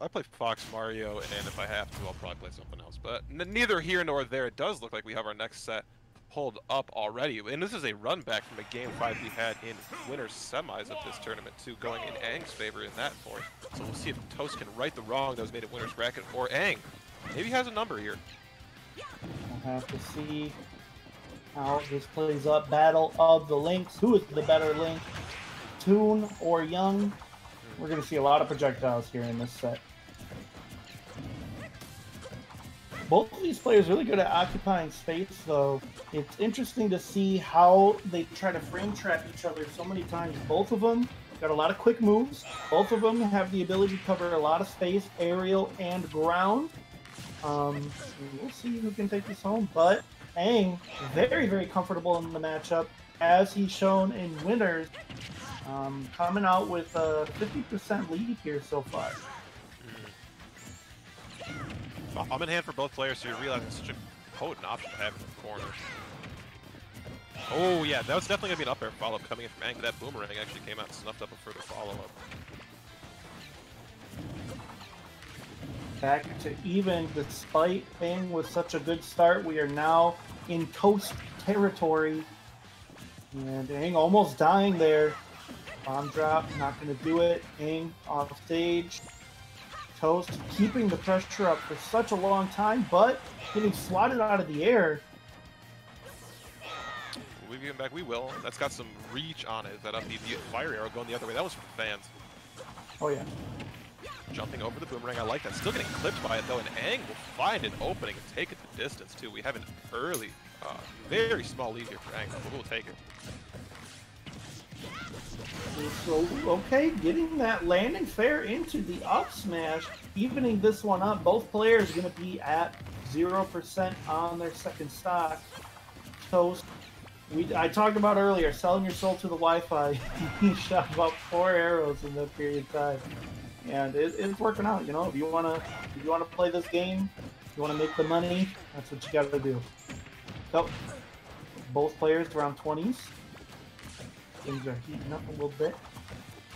I play Fox Mario, and if I have to, I'll probably play something else. But neither here nor there. It does look like we have our next set pulled up already, and this is a run back from a Game 5 we had in winners semis of this tournament too, going in Aang's favor in that fourth. So we'll see if Toast can right the wrong that was made at winners bracket, or Aang maybe has a number here. We'll have to see how this plays up. Battle of the Links. Who is the better Link? Toon or Young? We're going to see a lot of projectiles here in this set. Both of these players really good at occupying space, though. It's interesting to see how they try to frame trap each other so many times. Both of them got a lot of quick moves. Both of them have the ability to cover a lot of space, aerial and ground. We'll see who can take this home, but Aang, very, very comfortable in the matchup, as he's shown in winners. Coming out with a 50% lead here so far. I'm in hand for both players, so you realize it's such a potent option to have in the corner. Oh yeah, that was definitely going to be an up air follow-up coming in from Aang. That boomerang actually came out and snuffed up a further follow-up. Back to even, despite Aang with such a good start. We are now in Toast territory. And Aang almost dying there. Bomb drop, not going to do it. Aang off stage. Toast keeping the pressure up for such a long time, but getting swatted out of the air. We get back, we will. That's got some reach on it. That up the fire arrow going the other way. That was for fans. Oh yeah. Jumping over the boomerang, I like that. Still getting clipped by it though, and Aang will find an opening and take it the distance too. We have an early, very small lead here for Aang, but we'll take it. So, okay, getting that landing fair into the up smash, evening this one up. Both players going to be at 0% on their second stock. Toast, I talked about earlier, selling your soul to the Wi-Fi. He shot about 4 arrows in that period of time, and it's working out. You know, if you wanna play this game, if you wanna make the money, that's what you got to do. So, both players around 20s. Things are heating up a little bit.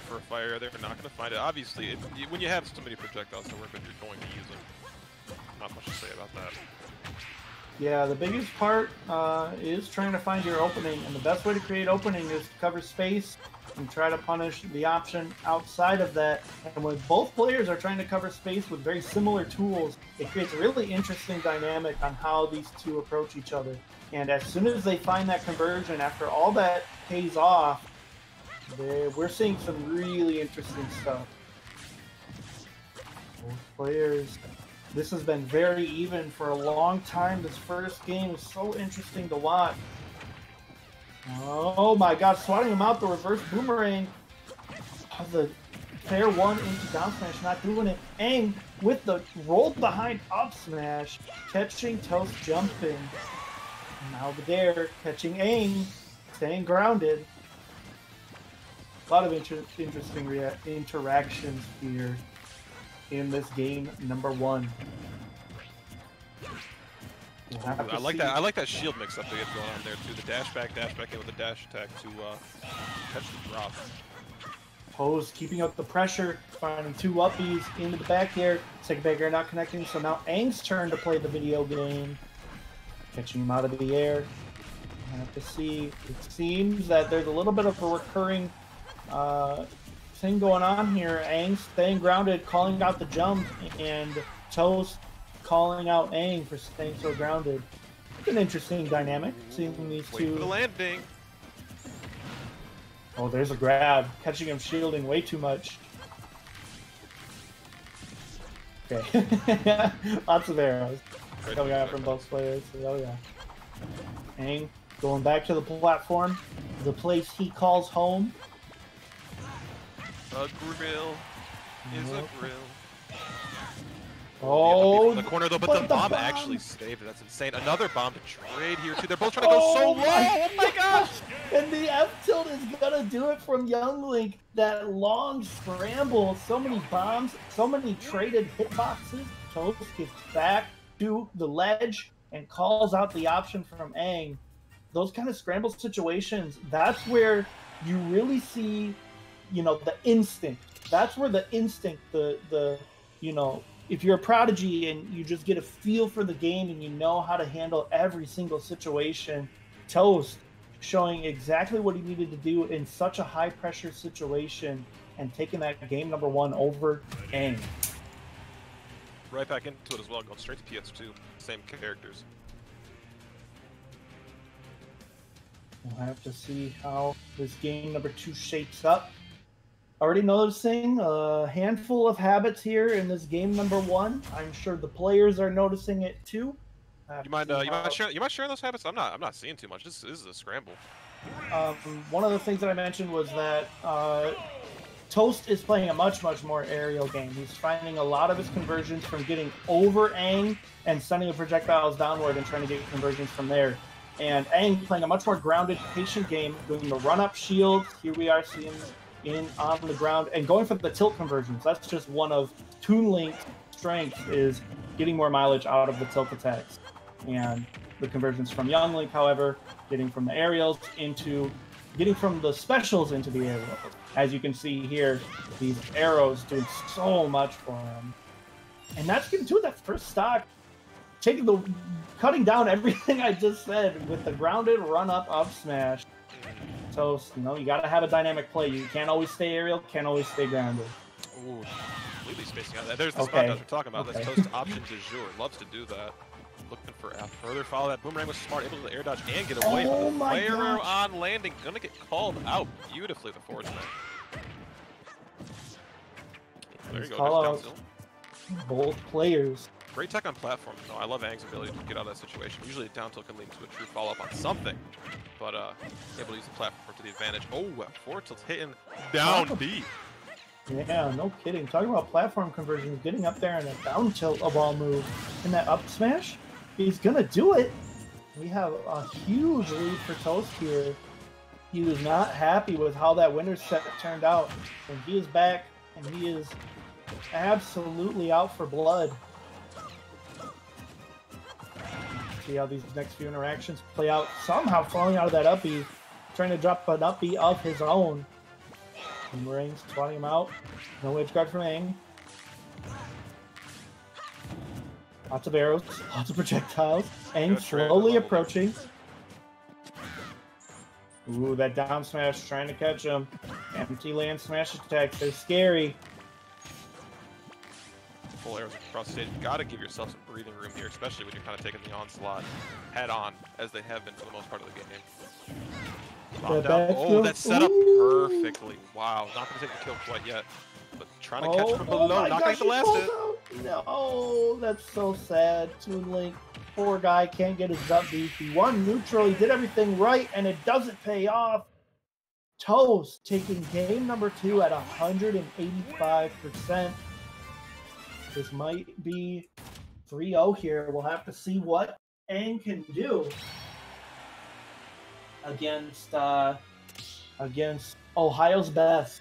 For a fire, they're not going to find it. Obviously, when you have so many projectiles to work with, you're going to use them. Not much to say about that. Yeah, the biggest part is trying to find your opening, and the best way to create opening is to cover space and try to punish the option outside of that. And when both players are trying to cover space with very similar tools, it creates a really interesting dynamic on how these two approach each other. And as soon as they find that conversion, after all that pays off, we're seeing some really interesting stuff. Both players. This has been very even for a long time. This first game is so interesting to watch. Oh my god, swatting him out, the reverse boomerang. Oh, the fair one into down smash, not doing it. Aang with the rolled behind up smash, catching Toast jumping. Now the dare, catching Aang, staying grounded. A lot of interesting interactions here in this game number 1. I like that. I like that shield mix up they get going on there too. The dash back in with the dash attack to catch the drop. Pose keeping up the pressure, finding 2 uppies into the back air. Second back air not connecting, so now Aang's turn to play the video game. Catching him out of the air. I have to see. It seems that there's a little bit of a recurring thing going on here. Aang staying grounded, calling out the jump, and Toast calling out Aang for staying so grounded. It's an interesting dynamic, seeing these two. Wait for the landing. Oh, there's a grab, catching him shielding way too much. Okay, lots of arrows coming out from both players. Oh yeah. Aang going back to the platform, the place he calls home. A grill is a grill. Oh, in the corner though, but the bomb actually saved it. That's insane. Another bomb to trade here too. They're both trying to go so low. Oh my gosh! And the F tilt is gonna do it from Young Link. That long scramble, so many bombs, so many traded hitboxes. Toast gets back to the ledge and calls out the option from Aang. Those kind of scramble situations, that's where you really see, you know, the instinct. That's where the instinct, the you know, if you're a prodigy and you just get a feel for the game and you know how to handle every single situation, Toast showing exactly what he needed to do in such a high pressure situation and taking that game number 1 over Aang. Right back into it as well, going straight to PS2. Same characters. We'll have to see how this game number 2 shapes up. Already noticing a handful of habits here in this game number 1. I'm sure the players are noticing it too. You mind sharing those habits? I'm not seeing too much. This is a scramble. One of the things that I mentioned was that Toast is playing a much more aerial game. He's finding a lot of his conversions from getting over Aang and sending the projectiles downward and trying to get conversions from there. And Aang playing a much more grounded, patient game, doing the run-up shields. Here we are seeing in on the ground and going for the tilt conversions. That's just one of Toon Link's strengths, is getting more mileage out of the tilt attacks. And the conversions from Young Link, however, getting from the aerials into, getting from the specials into the aerials. As you can see here, these arrows doing so much for him. And that's getting to that first stock, cutting down everything I just said with the grounded run-up up smash. Toast, you know, you gotta have a dynamic play. You can't always stay aerial, can't always stay grounded. Ooh, completely spacing out. There's the spot that we're talking about. That's Toast option du jour. Loves to do that. Looking for a further follow. That boomerang was smart, able to air dodge and get away. Oh the my player gosh. on landing, gonna get called out beautifully. The forward smash. There you go. Call out both players. Great tech on platform. No, I love Aang's ability to get out of that situation. Usually a down tilt can lead to a true follow-up on something, but able to use the platform to the advantage. Oh, forward tilt's hitting down B. Yeah, no kidding. Talking about platform conversions, getting up there in a down tilt of all move in that up smash, he's gonna do it. We have a huge lead for Toast here. He was not happy with how that winner's set turned out, and he is back, and he is absolutely out for blood. See how these next few interactions play out. Somehow falling out of that up-B, trying to drop an up-B of his own. Boomerang's swatting him out. No edge guard from Aang. Lots of arrows, lots of projectiles. Aang slowly approaching. Ooh, that down smash trying to catch him. Empty land smash attacks, they're scary. Full arrows across the stage. You gotta give yourself some breathing room here, especially when you're kind of taking the onslaught head on, as they have been for the most part of the game. Oh, that's set up perfectly. Wow, not gonna take the kill quite yet, but trying to catch from below, not going to last it. No, that's so sad. Toon Link, poor guy, can't get his up beat. He won neutral, he did everything right, and it doesn't pay off. Toast taking game number 2 at 185%. This might be 3-0 here. We'll have to see what Aang can do against Ohio's best.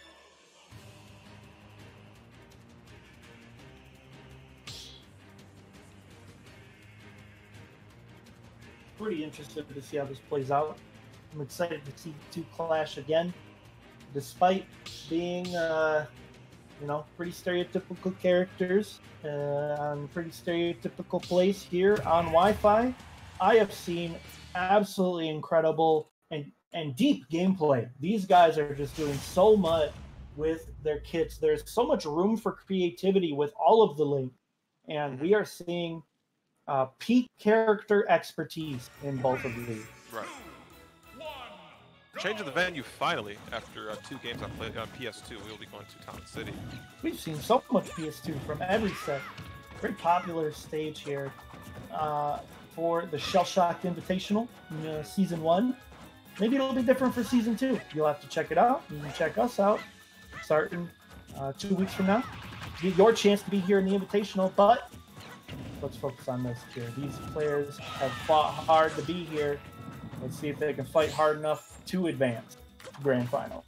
Pretty interested to see how this plays out. I'm excited to see the two clash again, despite being pretty stereotypical characters on pretty stereotypical place here on Wi-Fi. I have seen absolutely incredible and deep gameplay. These guys are just doing so much with their kits. There's so much room for creativity with all of the Link, and we are seeing peak character expertise in both of these. Right. Changing the venue finally after 2 games on PS2. We will be going to Town City. We've seen so much PS2 from every set. Very popular stage here for the Shell Shocked Invitational in Season 1. Maybe it'll be different for Season 2. You'll have to check it out. You can check us out starting 2 weeks from now. Get your chance to be here in the Invitational, but let's focus on this here. These players have fought hard to be here. Let's see if they can fight hard enough to advance to Grand Final.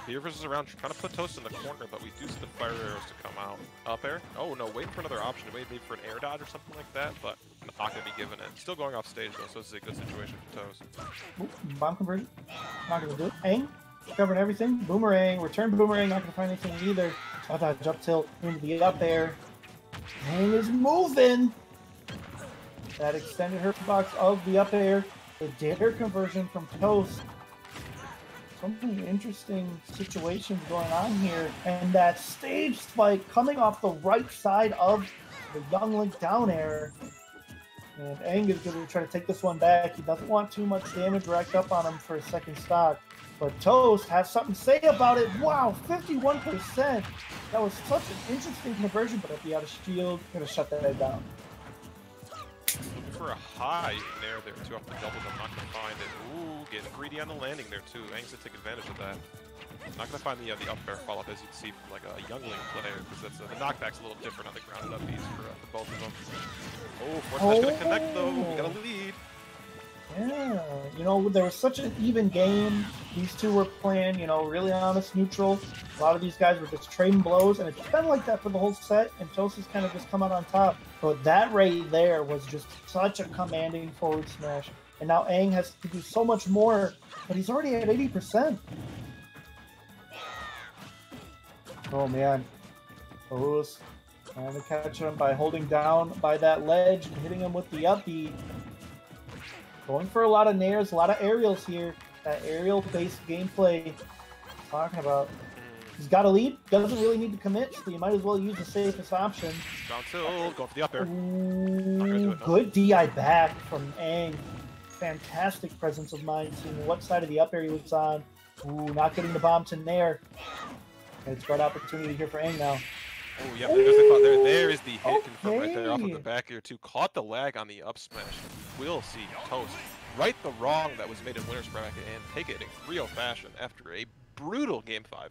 Beer versus around, trying to put Toast in the corner, but we do see the fire arrows to come out. Up air? Oh no, waiting for another option. Maybe for an air dodge or something like that, but not going to be given it. Still going off stage though, so this is a good situation for Toast. Ooh, bomb conversion. Not going to do it. Aang, covering everything. Boomerang, return boomerang, not going to find anything either. Oh, dodge up tilt into the up air. Aang is moving. That extended her box of the up air. The dare conversion from Toast. So many interesting situations going on here. And that stage spike coming off the right side of the Young Link down air. And Aang is going to try to take this one back. He doesn't want too much damage racked up on him for a second stock. But Toast has something to say about it. Wow, 51%. That was such an interesting conversion, but if he had a shield, going to shut that down. Looking for a high nair there too off the doubles. I'm not going to find it. Ooh, getting greedy on the landing there too. Aang's to take advantage of that. Not going to find the up air follow up as you can see from like a Young Link player, because that's the knockback's a little different on the grounded up Bs for both of them. Oh, force smash going to connect though. We got a lead. Yeah, you know, there was such an even game. These two were playing, you know, really honest, neutral. A lot of these guys were just trading blows, and it's been like that for the whole set, and Toast has kind of just come out on top. But that right there was just such a commanding forward smash. And now Aang has to do so much more, but he's already at 80%. Oh, man. Toast trying to catch him by holding down by that ledge and hitting him with the up B. Going for a lot of nairs, a lot of aerials here. That aerial-based gameplay I'm talking about. He's got a lead, doesn't really need to commit, so you might as well use the safest option. Down tilt, go for the up air. Ooh, good DI back from Aang. Fantastic presence of mind, seeing what side of the up air he was on. Ooh, not getting the bomb to nair. It's a great opportunity here for Aang now. Oh, yeah, there is the hit confirmed right there off of the back air, too. Caught the lag on the up smash. We'll see Toast right the wrong that was made in winner's bracket and take it in real fashion after a brutal Game 5.